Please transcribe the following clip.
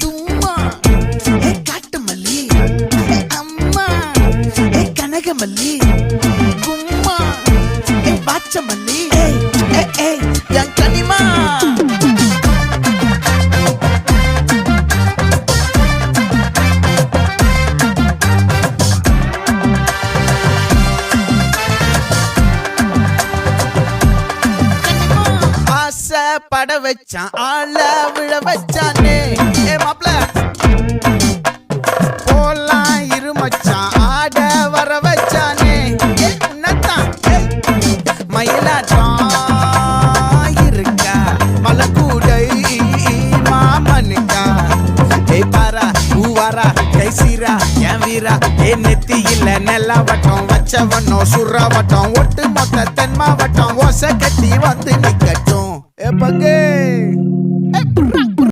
தும்மா காட்டு மல்லி, அம்மா கனகமல்லி, கும்மா பாச்ச மல்லி, என் கனிமா. பட வச்சான் ஆள விழ வச்சானே மாப்ள போலாம் இருமச்சான் ஆட வர வச்சானே உன்னத்தான் மயிலாட்டம் இருக்கா மலக்கூடை மாமனுக்கா பாரா பூவாரா கைசீரா என் வீரா நெத்தி இல்ல நெல்லா வட்டம் வச்சவனும் சுறா வட்டம் ஒட்டு மொத்த தென் மாவட்டம் ஓசை கட்டி வந்து நிக்கட்டும் பங்கே